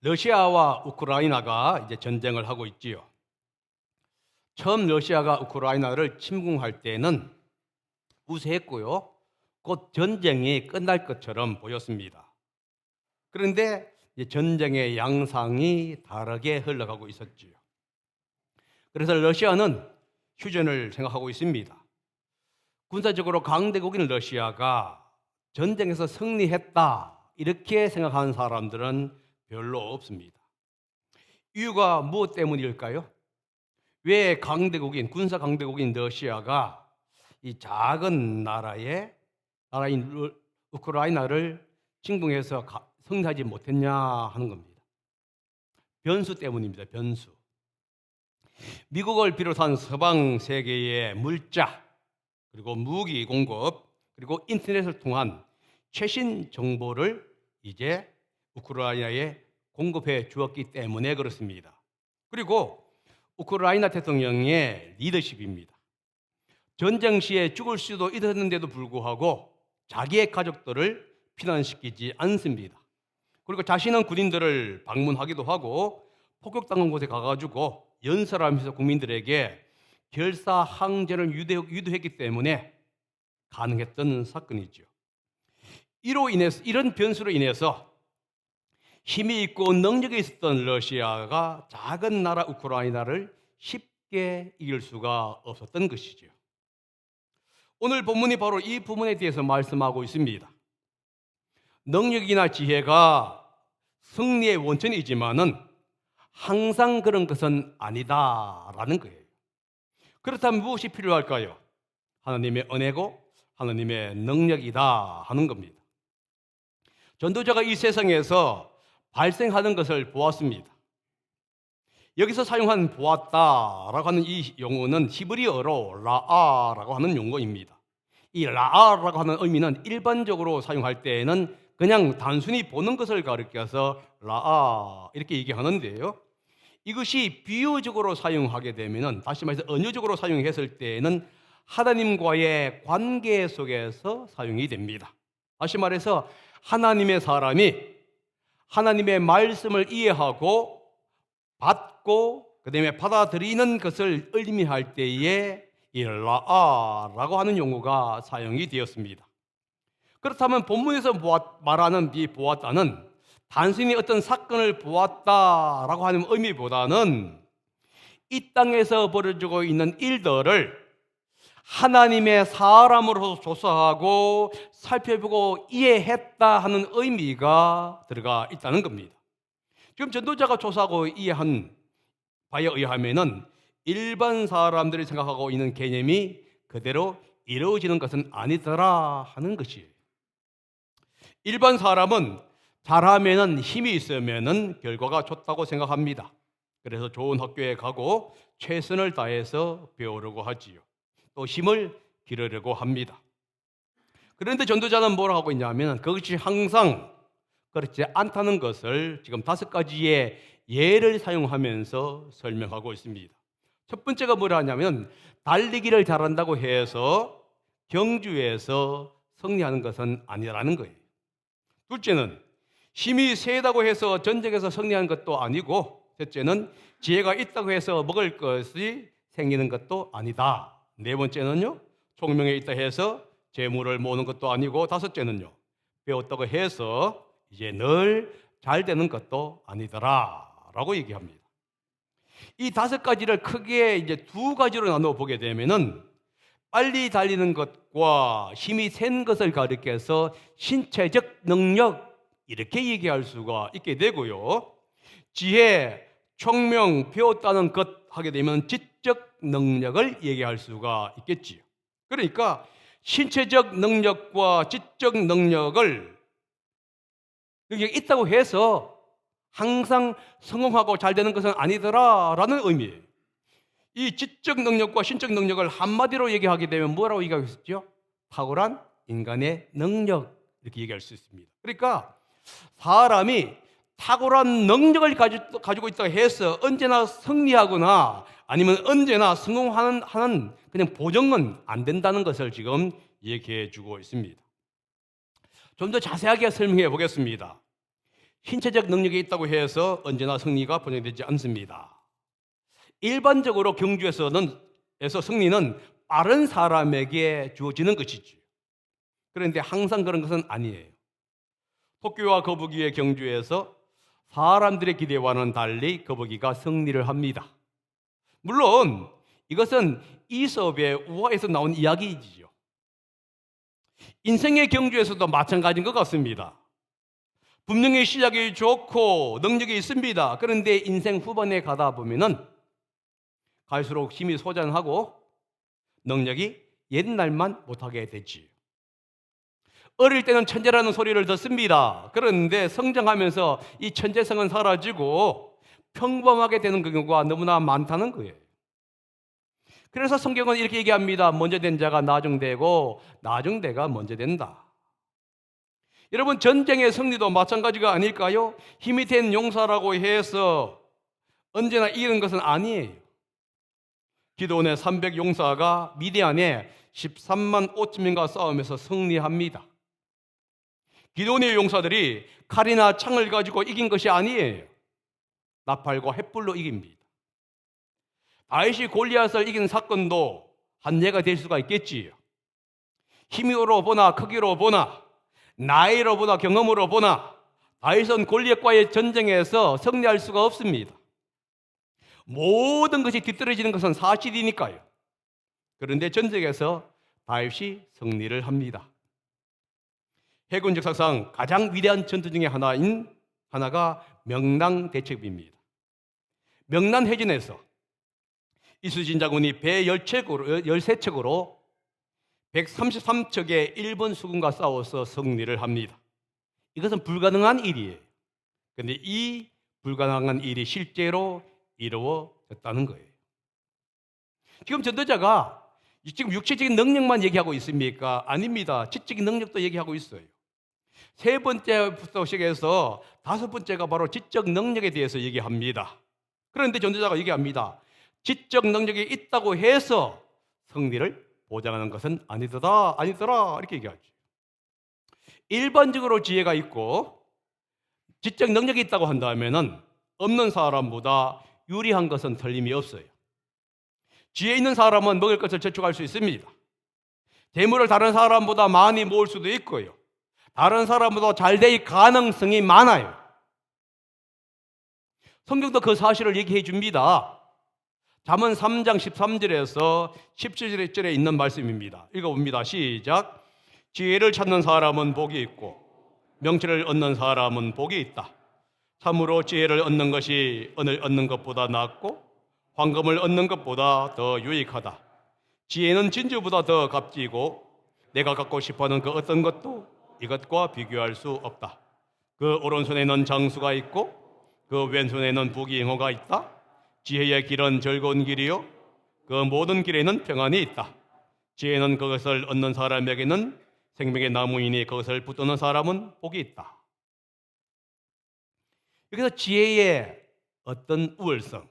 러시아와 우크라이나가 이제 전쟁을 하고 있지요. 처음 러시아가 우크라이나를 침공할 때는 우세했고요. 곧 전쟁이 끝날 것처럼 보였습니다. 그런데 이제 전쟁의 양상이 다르게 흘러가고 있었지요. 그래서 러시아는 휴전을 생각하고 있습니다. 군사적으로 강대국인 러시아가 전쟁에서 승리했다 이렇게 생각하는 사람들은 별로 없습니다. 이유가 무엇 때문일까요? 왜 군사 강대국인 러시아가 이 작은 나라인 우크라이나를 침공해서 승리하지 못했냐 하는 겁니다. 변수 때문입니다. 변수. 미국을 비롯한 서방 세계의 물자, 그리고 무기 공급, 그리고 인터넷을 통한 최신 정보를 이제 우크라이나에 공급해 주었기 때문에 그렇습니다. 그리고 우크라이나 대통령의 리더십입니다. 전쟁 시에 죽을 수도 있었는데도 불구하고 자기의 가족들을 피난시키지 않습니다. 그리고 자신은 군인들을 방문하기도 하고 폭격당한 곳에 가가지고 연설하면서 국민들에게 결사항전을 유도했기 때문에 가능했던 사건이죠. 이런 변수로 인해서 힘이 있고 능력이 있었던 러시아가 작은 나라 우크라이나를 쉽게 이길 수가 없었던 것이죠. 오늘 본문이 바로 이 부분에 대해서 말씀하고 있습니다. 능력이나 지혜가 승리의 원천이지만은 항상 그런 것은 아니다라는 거예요. 그렇다면 무엇이 필요할까요? 하나님의 은혜고 하나님의 능력이다 하는 겁니다. 전도자가 이 세상에서 발생하는 것을 보았습니다. 여기서 사용한 보았다라고 하는 이 용어는 히브리어로 라아라고 하는 용어입니다. 이 라아라고 하는 의미는 일반적으로 사용할 때에는 그냥 단순히 보는 것을 가리켜서 라아 이렇게 얘기하는데요. 이것이 비유적으로 사용하게 되면은, 다시 말해서 언어적으로 사용했을 때에는 하나님과의 관계 속에서 사용이 됩니다. 다시 말해서 하나님의 사람이 하나님의 말씀을 이해하고 받고 그다음에 받아들이는 것을 의미할 때에 이 라아라고 하는 용어가 사용이 되었습니다. 그렇다면 본문에서 말하는 이 보았다는 단순히 어떤 사건을 보았다라고 하는 의미보다는 이 땅에서 벌어지고 있는 일들을 하나님의 사람으로서 조사하고 살펴보고 이해했다 하는 의미가 들어가 있다는 겁니다. 지금 전도자가 조사하고 이해한 바에 의하면은 일반 사람들이 생각하고 있는 개념이 그대로 이루어지는 것은 아니더라 하는 것이에요. 일반 사람은 잘하면은 힘이 있으면은 결과가 좋다고 생각합니다. 그래서 좋은 학교에 가고 최선을 다해서 배우려고 하지요. 또 힘을 기르려고 합니다. 그런데 전도자는 뭐라고 하고 있냐면 그것이 항상 그렇지 않다는 것을 지금 5가지의 예를 사용하면서 설명하고 있습니다. 첫 번째가 뭐라 하냐면 달리기를 잘한다고 해서 경주에서 승리하는 것은 아니라는 거예요. 둘째는 힘이 세다고 해서 전쟁에서 승리하는 것도 아니고, 셋째는 지혜가 있다고 해서 먹을 것이 생기는 것도 아니다. 네 번째는요, 총명에 있다 해서 재물을 모으는 것도 아니고, 다섯째는요, 배웠다고 해서 이제 늘 잘 되는 것도 아니더라라고 얘기합니다. 이 5가지를 크게 이제 2가지로 나누어 보게 되면은 빨리 달리는 것과 힘이 센 것을 가리켜서 신체적 능력 이렇게 얘기할 수가 있게 되고요. 지혜, 총명, 배웠다는 것 하게 되면 지적 능력을 얘기할 수가 있겠지요. 그러니까 신체적 능력과 지적 능력을 여기 있다고 해서 항상 성공하고 잘 되는 것은 아니더라라는 의미예요. 이 지적 능력과 신적 능력을 한마디로 얘기하게 되면 뭐라고 얘기하겠죠? 탁월한 인간의 능력 이렇게 얘기할 수 있습니다. 그러니까 사람이 탁월한 능력을 가지고 있다고 해서 언제나 승리하거나 아니면 언제나 성공하는 그냥 보정은 안 된다는 것을 지금 얘기해 주고 있습니다. 좀 더 자세하게 설명해 보겠습니다. 신체적 능력이 있다고 해서 언제나 승리가 보장되지 않습니다. 일반적으로 경주에서는 승리는 빠른 사람에게 주어지는 것이죠. 그런데 항상 그런 것은 아니에요. 토끼와 거북이의 경주에서 사람들의 기대와는 달리 거북이가 승리를 합니다. 물론 이것은 이솝의 우화에서 나온 이야기이지요. 인생의 경주에서도 마찬가지인 것 같습니다. 분명히 시작이 좋고 능력이 있습니다. 그런데 인생 후반에 가다 보면은 갈수록 힘이 소전하고 능력이 옛날만 못하게 되지. 어릴 때는 천재라는 소리를 듣습니다. 그런데 성장하면서 이 천재성은 사라지고 평범하게 되는 경우가 너무나 많다는 거예요. 그래서 성경은 이렇게 얘기합니다. 먼저 된 자가 나중되고 나중대가 먼저 된다. 여러분, 전쟁의 승리도 마찬가지가 아닐까요? 힘이 된 용사라고 해서 언제나 이기는 것은 아니에요. 기드온의 300 용사가 미디안에 13만 5천 명과 싸우면서 승리합니다. 기드온의 용사들이 칼이나 창을 가지고 이긴 것이 아니에요. 나팔과 횃불로 이깁니다. 다윗이 골리앗을 이긴 사건도 한 예가 될 수가 있겠지요. 힘으로 보나 크기로 보나 나이로 보나 경험으로 보나 다윗은 골리앗과의 전쟁에서 승리할 수가 없습니다. 모든 것이 뒤떨어지는 것은 사실이니까요. 그런데 전쟁에서 다윗이 승리를 합니다. 해군 역사상 가장 위대한 전투 중에 하나가 명랑대첩입니다. 명란해전에서 이수진 장군이 배 13척으로 133척의 일본 수군과 싸워서 승리를 합니다. 이것은 불가능한 일이에요. 그런데 이 불가능한 일이 실제로 이루어졌다는 거예요. 지금 전도자가 지금 육체적인 능력만 얘기하고 있습니까? 아닙니다. 지적인 능력도 얘기하고 있어요. 세 번째부터 시작해서 다섯 번째가 바로 지적 능력에 대해서 얘기합니다. 그런데 전도자가 얘기합니다. 지적 능력이 있다고 해서 승리를 보장하는 것은 아니더라 이렇게 얘기하죠. 일반적으로 지혜가 있고 지적 능력이 있다고 한다면은 없는 사람보다 유리한 것은 틀림이 없어요. 지혜 있는 사람은 먹을 것을 저축할 수 있습니다. 재물을 다른 사람보다 많이 모을 수도 있고요. 다른 사람보다 잘 될 가능성이 많아요. 성경도 그 사실을 얘기해 줍니다. 잠언 3장 13절에서 17절에 있는 말씀입니다. 읽어봅니다. 시작. 지혜를 찾는 사람은 복이 있고 명철을 얻는 사람은 복이 있다. 참으로 지혜를 얻는 것이 은을 얻는 것보다 낫고 황금을 얻는 것보다 더 유익하다. 지혜는 진주보다 더 값지고 내가 갖고 싶어하는 그 어떤 것도 이것과 비교할 수 없다. 그 오른손에는 장수가 있고 그 왼손에는 부귀영화가 있다. 지혜의 길은 즐거운 길이요 그 모든 길에는 평안이 있다. 지혜는 그것을 얻는 사람에게는 생명의 나무이니 그것을 붙드는 사람은 복이 있다. 여기서 지혜의 어떤 우월성,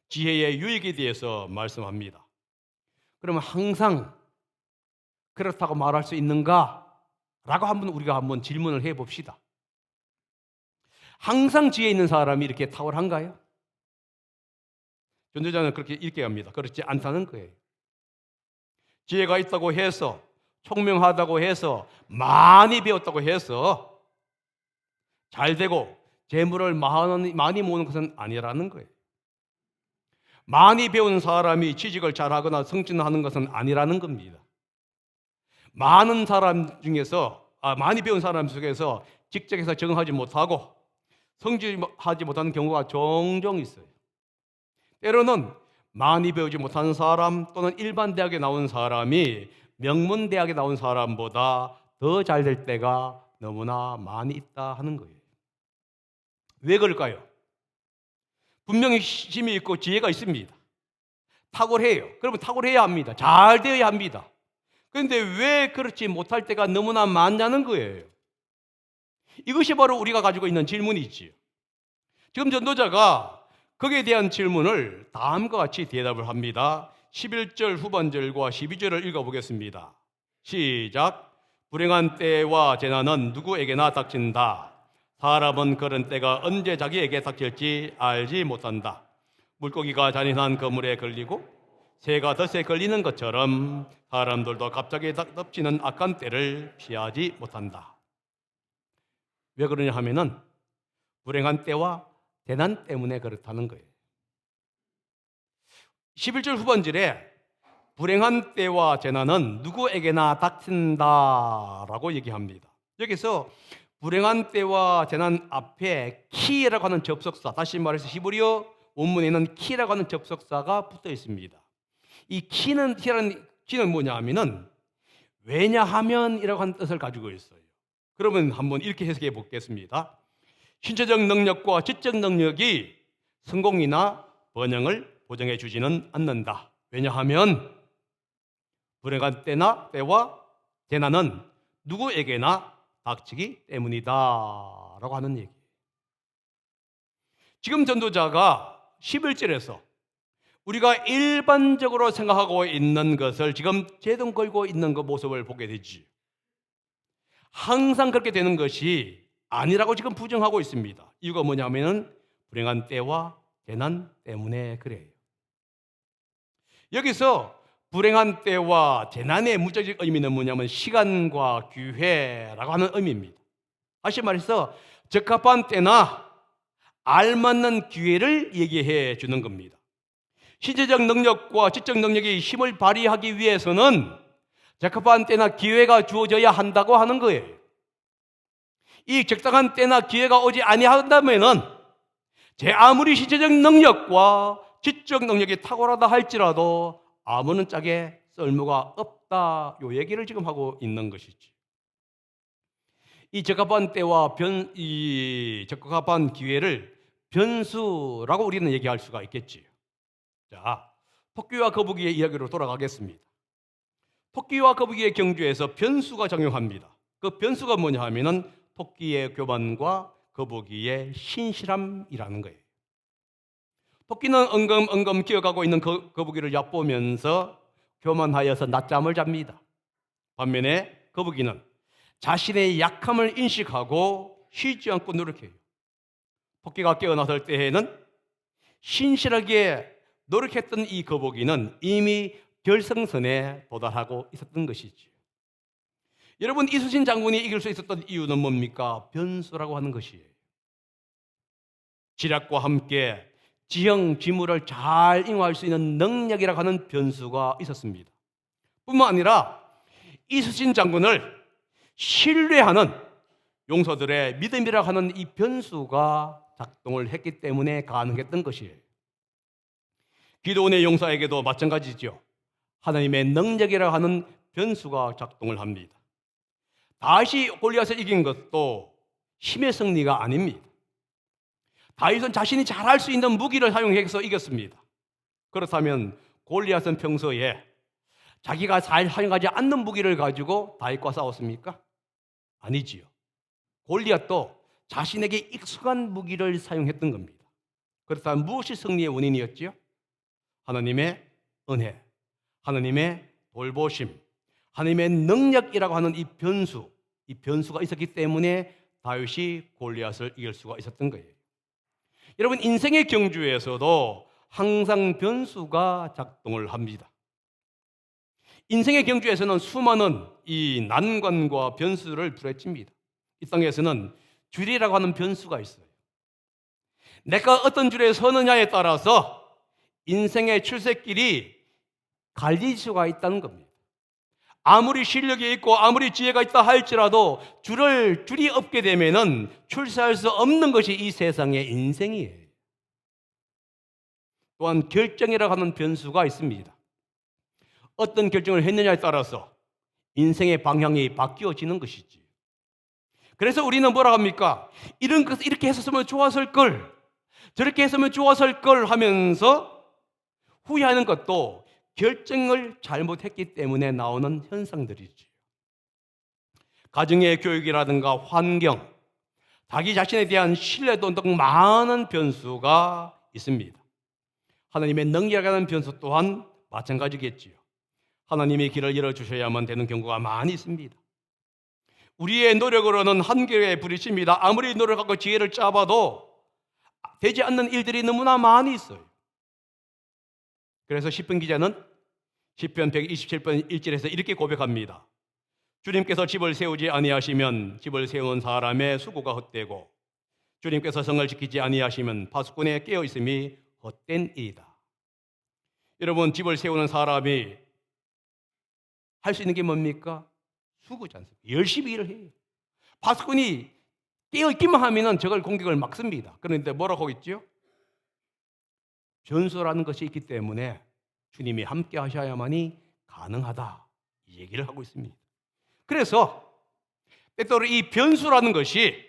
지혜의 유익에 대해서 말씀합니다. 그러면 항상 그렇다고 말할 수 있는가? 라고 우리가 한번 질문을 해봅시다. 항상 지혜 있는 사람이 이렇게 탁월한가요? 전도자는 그렇게 이렇게 합니다. 그렇지 않다는 거예요. 지혜가 있다고 해서, 총명하다고 해서, 많이 배웠다고 해서 잘 되고 재물을 많이 모으는 것은 아니라는 거예요. 많이 배운 사람이 취직을 잘하거나 승진하는 것은 아니라는 겁니다. 많이 배운 사람 중에서 직장에서 적응하지 못하고 성취하지 못하는 경우가 종종 있어요. 때로는 많이 배우지 못하는 사람 또는 일반 대학에 나온 사람이 명문 대학에 나온 사람보다 더 잘 될 때가 너무나 많이 있다 하는 거예요. 왜 그럴까요? 분명히 힘이 있고 지혜가 있습니다. 탁월해요. 그러면 탁월해야 합니다. 잘 되어야 합니다. 그런데 왜 그렇지 못할 때가 너무나 많냐는 거예요. 이것이 바로 우리가 가지고 있는 질문이지요. 지금 전도자가 거기에 대한 질문을 다음과 같이 대답을 합니다. 11절 후반절과 12절을 읽어보겠습니다. 시작. 불행한 때와 재난은 누구에게나 닥친다. 사람은 그런 때가 언제 자기에게 닥칠지 알지 못한다. 물고기가 잔인한 그물에 걸리고 새가 덫에 걸리는 것처럼 사람들도 갑자기 덮치는 악한 때를 피하지 못한다. 왜 그러냐 하면은 불행한 때와 재난 때문에 그렇다는 거예요. 11절 후반절에 불행한 때와 재난은 누구에게나 닥친다라고 얘기합니다. 여기서 불행한 때와 재난 앞에 키라고 하는 접속사, 다시 말해서 히브리어 원문에는 키라고 하는 접속사가 붙어 있습니다. 이 키는 뭐냐 하면은 왜냐하면이라고 하는 뜻을 가지고 있어요. 그러면 한번 이렇게 해석해 보겠습니다. 신체적 능력과 지적 능력이 성공이나 번영을 보장해 주지는 않는다. 왜냐하면 불행한 때와 재난은 누구에게나 닥치기 때문이다 라고 하는 얘기. 지금 전도자가 11절에서 우리가 일반적으로 생각하고 있는 것을 지금 제동 걸고 있는 그 모습을 보게 되지. 항상 그렇게 되는 것이 아니라고 지금 부정하고 있습니다. 이유가 뭐냐면 불행한 때와 재난 때문에 그래요. 여기서 불행한 때와 재난의 문자적 의미는 뭐냐면 시간과 기회라고 하는 의미입니다. 다시 말해서 적합한 때나 알맞는 기회를 얘기해 주는 겁니다. 신체적 능력과 지적 능력이 힘을 발휘하기 위해서는 적합한 때나 기회가 주어져야 한다고 하는 거예요. 이 적당한 때나 기회가 오지 아니한다면은 제 아무리 신체적 능력과 지적 능력이 탁월하다 할지라도 아무런 짝에 쓸모가 없다. 요 얘기를 지금 하고 있는 것이지. 이 적합한 때와 이 적합한 기회를 변수라고 우리는 얘기할 수가 있겠지요. 자, 토끼와 거북이의 이야기로 돌아가겠습니다. 토끼와 거북이의 경주에서 변수가 작용합니다. 그 변수가 뭐냐 하면은 토끼의 교만과 거북이의 신실함이라는 거예요. 토끼는 엉금엉금 기어가고 있는 거북이를 얕보면서 교만하여서 낮잠을 잡니다. 반면에 거북이는 자신의 약함을 인식하고 쉬지 않고 노력해요. 토끼가 깨어났을 때에는 신실하게 노력했던 이 거북이는 이미 결승선에 도달하고 있었던 것이죠. 여러분, 이순신 장군이 이길 수 있었던 이유는 뭡니까? 변수라고 하는 것이에요. 지략과 함께 지형, 지물을 잘 이용할 수 있는 능력이라고 하는 변수가 있었습니다. 뿐만 아니라 이순신 장군을 신뢰하는 용사들의 믿음이라고 하는 이 변수가 작동을 했기 때문에 가능했던 것이에요. 기도원의 용사에게도 마찬가지죠. 하나님의 능력이라고 하는 변수가 작동을 합니다. 다윗이 골리앗을 이긴 것도 힘의 승리가 아닙니다. 다윗은 자신이 잘할 수 있는 무기를 사용해서 이겼습니다. 그렇다면 골리앗은 평소에 자기가 잘 사용하지 않는 무기를 가지고 다윗과 싸웠습니까? 아니지요. 골리앗도 자신에게 익숙한 무기를 사용했던 겁니다. 그렇다면 무엇이 승리의 원인이었지요? 하나님의 은혜, 하나님의 돌보심, 하나님의 능력이라고 하는 이 변수가 있었기 때문에 다윗이 골리앗을 이길 수가 있었던 거예요. 여러분, 인생의 경주에서도 항상 변수가 작동을 합니다. 인생의 경주에서는 수많은 이 난관과 변수를 부딪힙니다. 이 땅에서는 줄이라고 하는 변수가 있어요. 내가 어떤 줄에 서느냐에 따라서 인생의 출세길이 갈릴 수가 있다는 겁니다. 아무리 실력이 있고 아무리 지혜가 있다 할지라도 줄이 없게 되면은 출세할 수 없는 것이 이 세상의 인생이에요. 또한 결정이라고 하는 변수가 있습니다. 어떤 결정을 했느냐에 따라서 인생의 방향이 바뀌어지는 것이지. 그래서 우리는 뭐라 합니까? 이런 것을 이렇게 했었으면 좋았을 걸, 저렇게 했으면 좋았을 걸 하면서 후회하는 것도 결정을 잘못했기 때문에 나오는 현상들이지. 가정의 교육이라든가 환경, 자기 자신에 대한 신뢰도 등 많은 변수가 있습니다. 하나님의 능력이라는 변수 또한 마찬가지겠지요. 하나님의 길을 열어주셔야만 되는 경우가 많이 있습니다. 우리의 노력으로는 한계에 부딪힙니다. 아무리 노력하고 지혜를 짜봐도 되지 않는 일들이 너무나 많이 있어요. 그래서 시편 기자는 시편 127편 1절에서 이렇게 고백합니다. 주님께서 집을 세우지 아니하시면 집을 세운 사람의 수고가 헛되고 주님께서 성을 지키지 아니하시면 파수꾼의 깨어 있음이 헛된 일이다. 여러분, 집을 세우는 사람이 할 수 있는 게 뭡니까? 수고지 않습니까? 열심히 일을 해요. 파수꾼이 깨어 있기만 하면은 저걸 공격을 막습니다. 그런데 뭐라고 있죠? 변수라는 것이 있기 때문에 주님이 함께 하셔야만이 가능하다, 이 얘기를 하고 있습니다. 그래서 때때로 이 변수라는 것이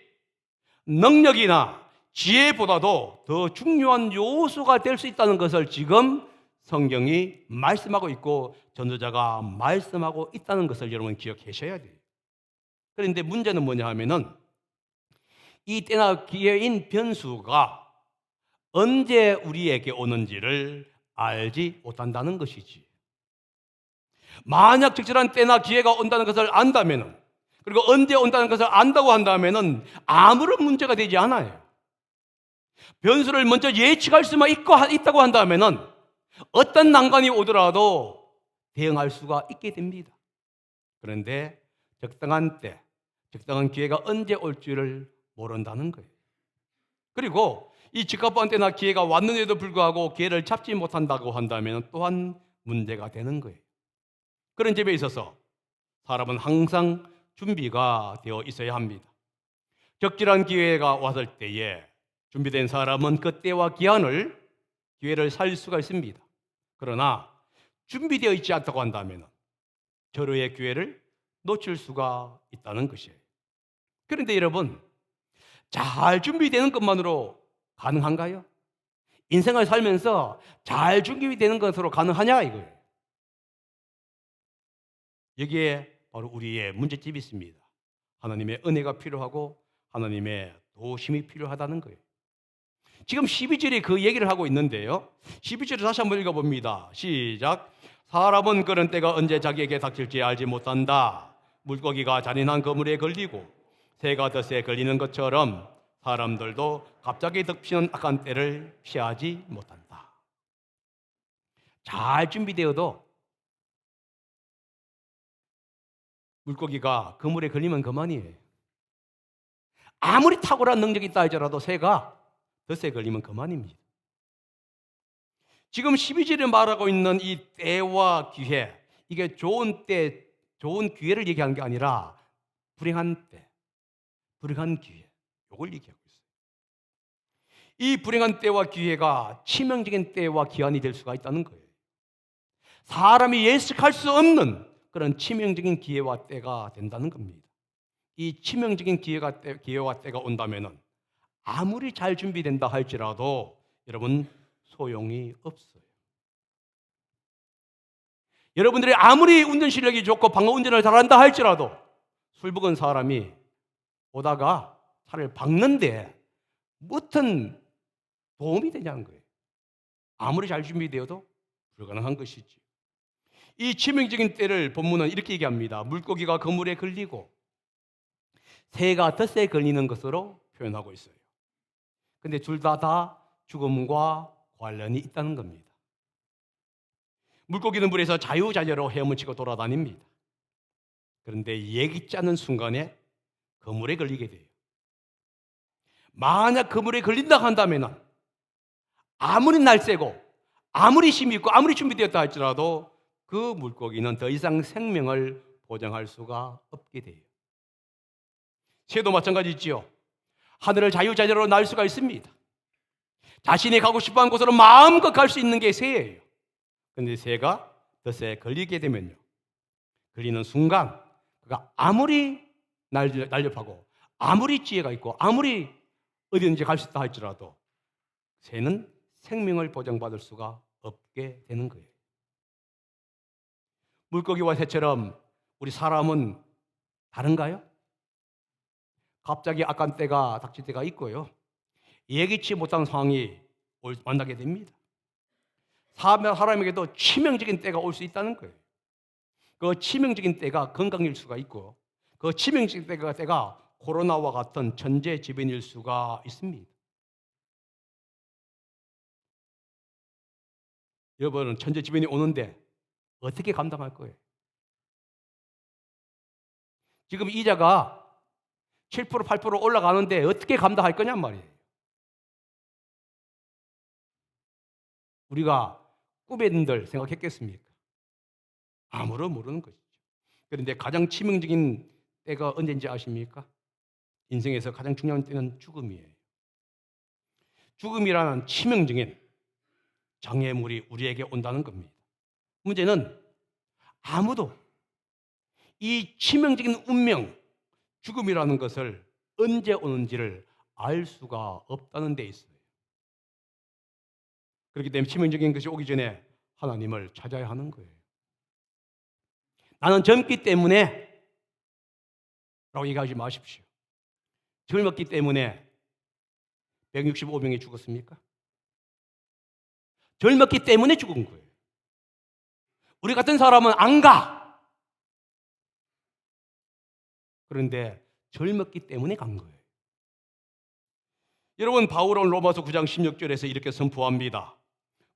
능력이나 지혜보다도 더 중요한 요소가 될 수 있다는 것을 지금 성경이 말씀하고 있고 전도자가 말씀하고 있다는 것을 여러분 기억하셔야 돼요. 그런데 문제는 뭐냐 하면은 이 때나 기회인 변수가 언제 우리에게 오는지를 알지 못한다는 것이지. 만약 적절한 때나 기회가 온다는 것을 안다면은, 그리고 언제 온다는 것을 안다고 한다면은 아무런 문제가 되지 않아요. 변수를 먼저 예측할 수만 있다고 한다면은 어떤 난관이 오더라도 대응할 수가 있게 됩니다. 그런데 적당한 때, 적당한 기회가 언제 올지를 모른다는 거예요. 그리고 이 적합한 때나 기회가 왔는데도 불구하고 기회를 잡지 못한다고 한다면 또한 문제가 되는 거예요. 그런 점에 있어서 사람은 항상 준비가 되어 있어야 합니다. 적절한 기회가 왔을 때에 준비된 사람은 그 때와 기회를 살 수가 있습니다. 그러나 준비되어 있지 않다고 한다면 절호의 기회를 놓칠 수가 있다는 것이에요. 그런데 여러분, 잘 준비되는 것만으로 가능한가요? 인생을 살면서 잘 준비되는 것으로 가능하냐 이거예요. 여기에 바로 우리의 문제점이 있습니다. 하나님의 은혜가 필요하고 하나님의 도심이 필요하다는 거예요. 지금 12절에 그 얘기를 하고 있는데요. 12절을 다시 한번 읽어봅니다. 시작. 사람은 그런 때가 언제 자기에게 닥칠지 알지 못한다. 물고기가 잔인한 그물에 걸리고 새가 덫에 걸리는 것처럼 사람들도 갑자기 덮치는 악한 때를 피하지 못한다. 잘 준비되어도 물고기가 그물에 걸리면 그만이에요. 아무리 탁월한 능력이 있다 할지라도 새가 덫에 걸리면 그만입니다. 지금 12절에 말하고 있는 이 때와 기회, 이게 좋은 때, 좋은 기회를 얘기하는 게 아니라 불행한 때, 불행한 기회, 이걸 얘기하고 있어요. 이 불행한 때와 기회가 치명적인 때와 기한이 될 수가 있다는 거예요. 사람이 예측할 수 없는 그런 치명적인 기회와 때가 된다는 겁니다. 이 치명적인 기회와 때가 온다면은 아무리 잘 준비된다 할지라도 여러분 소용이 없어요. 여러분들이 아무리 운전 실력이 좋고 방어 운전을 잘한다 할지라도 술 먹은 사람이 오다가 차를 박는데 무슨 도움이 되냐는 거예요. 아무리 잘 준비되어도 불가능한 것이지. 이 치명적인 때를 본문은 이렇게 얘기합니다. 물고기가 그물에 걸리고 새가 덫에 걸리는 것으로 표현하고 있어요. 근데 둘 다 죽음과 관련이 있다는 겁니다. 물고기는 물에서 자유자재로 헤엄치고 돌아다닙니다. 그런데 예기치 않은 순간에 그물에 걸리게 돼요. 만약 그물에 걸린다 한다면 아무리 날쌔고 아무리 힘이 있고 아무리 준비되었다 할지라도 그 물고기는 더 이상 생명을 보장할 수가 없게 돼요. 새도 마찬가지지요. 하늘을 자유자재로 날 수가 있습니다. 자신이 가고 싶어하는 곳으로 마음껏 갈 수 있는 게 새예요. 그런데 새가 덫에 걸리게 되면요, 걸리는 순간 그가 아무리 날렵하고 아무리 지혜가 있고 아무리 어디든지 갈 수 있다 할지라도 새는 생명을 보장받을 수가 없게 되는 거예요. 물고기와 새처럼 우리 사람은 다른가요? 갑자기 악한 때가 닥칠 때가 있고요, 예기치 못한 상황이 만나게 됩니다. 사람에게도 치명적인 때가 올 수 있다는 거예요. 그 치명적인 때가 건강일 수가 있고 그 치명적인 때가 코로나와 같은 천재지변일 수가 있습니다. 여러분은 천재지변이 오는데 어떻게 감당할 거예요? 지금 이자가 7%, 8% 올라가는데 어떻게 감당할 거냔 말이에요. 우리가 꿈에들 생각했겠습니까? 아무런 모르는 것이죠. 그런데 가장 치명적인 때가 언제인지 아십니까? 인생에서 가장 중요한 때는 죽음이에요. 죽음이라는 치명적인 장애물이 우리에게 온다는 겁니다. 문제는 아무도 이 치명적인 운명, 죽음이라는 것을 언제 오는지를 알 수가 없다는 데 있어요. 그렇기 때문에 치명적인 것이 오기 전에 하나님을 찾아야 하는 거예요. 나는 젊기 때문에 라고 얘기하지 마십시오. 젊었기 때문에 165명이 죽었습니까? 젊었기 때문에 죽은 거예요. 우리 같은 사람은 안 가. 그런데 젊었기 때문에 간 거예요. 여러분, 바울은 로마서 9장 16절에서 이렇게 선포합니다.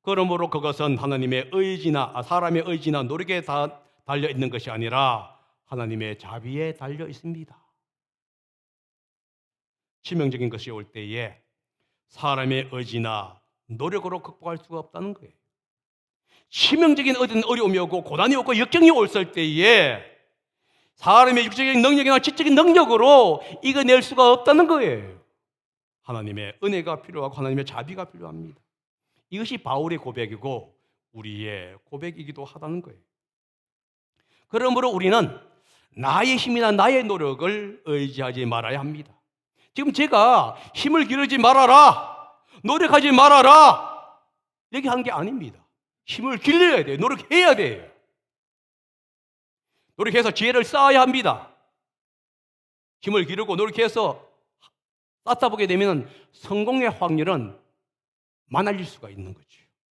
그러므로 그것은 하나님의 의지나 사람의 의지나 노력에 다 달려 있는 것이 아니라 하나님의 자비에 달려 있습니다. 치명적인 것이 올 때에 사람의 의지나 노력으로 극복할 수가 없다는 거예요. 치명적인 어떤 어려움이 오고 고난이 오고 역경이 올을 때에 사람의 육적인 능력이나 지적인 능력으로 이겨낼 수가 없다는 거예요. 하나님의 은혜가 필요하고 하나님의 자비가 필요합니다. 이것이 바울의 고백이고 우리의 고백이기도 하다는 거예요. 그러므로 우리는 나의 힘이나 나의 노력을 의지하지 말아야 합니다. 지금 제가 힘을 기르지 말아라, 노력하지 말아라 얘기한 게 아닙니다. 힘을 길러야 돼요. 노력해야 돼요. 노력해서 지혜를 쌓아야 합니다. 힘을 기르고 노력해서 쌓다 보게 되면 성공의 확률은 많아질 수가 있는 거죠.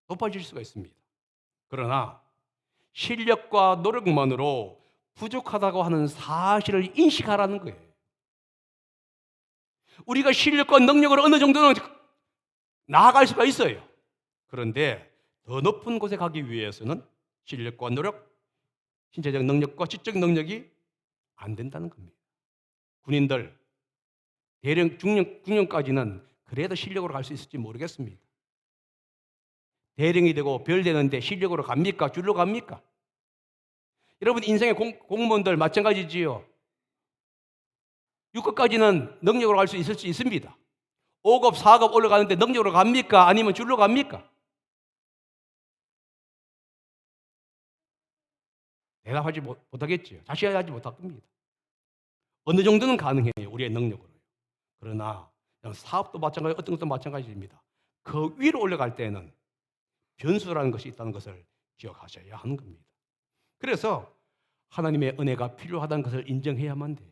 높아질 수가 있습니다. 그러나 실력과 노력만으로 부족하다고 하는 사실을 인식하라는 거예요. 우리가 실력과 능력으로 어느 정도는 나아갈 수가 있어요. 그런데 더 높은 곳에 가기 위해서는 실력과 노력, 신체적 능력과 지적 능력이 안 된다는 겁니다. 군인들 대령 중령까지는 그래도 실력으로 갈 수 있을지 모르겠습니다. 대령이 되고 별 되는데 실력으로 갑니까? 줄로 갑니까? 여러분 인생의 공무원들 마찬가지지요. 6급까지는 능력으로 갈 수 있을 수 있습니다. 5급, 4급 올라가는데 능력으로 갑니까? 아니면 줄로 갑니까? 대답하지 못하겠지요. 다시 하지 못할 겁니다. 어느 정도는 가능해요. 우리의 능력으로. 그러나 사업도 마찬가지, 어떤 것도 마찬가지입니다. 그 위로 올라갈 때는 변수라는 것이 있다는 것을 기억하셔야 하는 겁니다. 그래서 하나님의 은혜가 필요하다는 것을 인정해야만 돼요.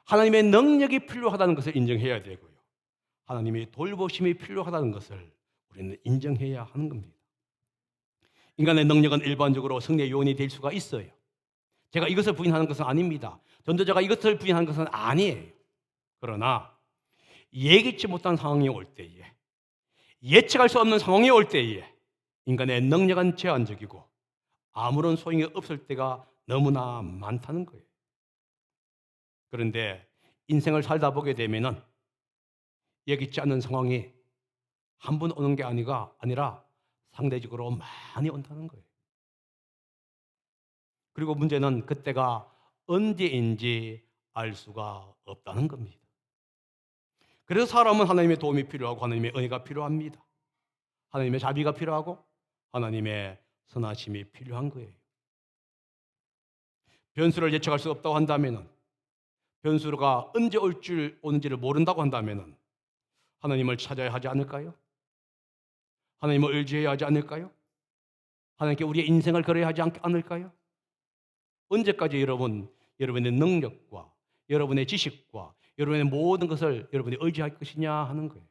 하나님의 능력이 필요하다는 것을 인정해야 되고요. 하나님의 돌보심이 필요하다는 것을 우리는 인정해야 하는 겁니다. 인간의 능력은 일반적으로 승리의 요인이 될 수가 있어요. 제가 이것을 부인하는 것은 아닙니다. 전도자가 이것을 부인하는 것은 아니에요. 그러나 예기치 못한 상황이 올 때에, 예측할 수 없는 상황이 올 때에 인간의 능력은 제한적이고 아무런 소용이 없을 때가 너무나 많다는 거예요. 그런데 인생을 살다 보게 되면은 예기치 않는 상황이 한 번 오는 게 아니라 상대적으로 많이 온다는 거예요. 그리고 문제는 그때가 언제인지 알 수가 없다는 겁니다. 그래서 사람은 하나님의 도움이 필요하고 하나님의 은혜가 필요합니다. 하나님의 자비가 필요하고 하나님의 선하심이 필요한 거예요. 변수를 예측할 수 없다고 한다면, 변수가 언제 오는지를 모른다고 한다면 하나님을 찾아야 하지 않을까요? 하나님을 의지해야 하지 않을까요? 하나님께 우리의 인생을 걸어야 하지 않을까요? 언제까지 여러분의 능력과 여러분의 지식과 여러분의 모든 것을 여러분이 의지할 것이냐 하는 거예요.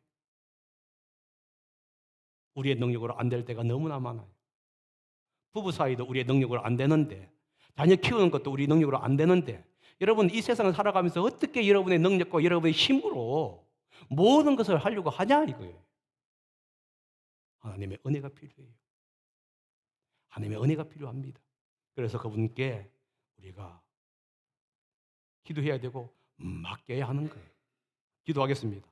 우리의 능력으로 안 될 때가 너무나 많아요. 부부 사이도 우리의 능력으로 안 되는데, 자녀 키우는 것도 우리 능력으로 안 되는데, 여러분 이 세상을 살아가면서 어떻게 여러분의 능력과 여러분의 힘으로 모든 것을 하려고 하냐 이거예요. 하나님의 은혜가 필요해요. 하나님의 은혜가 필요합니다. 그래서 그분께 우리가 기도해야 되고 맡겨야 하는 거예요. 기도하겠습니다.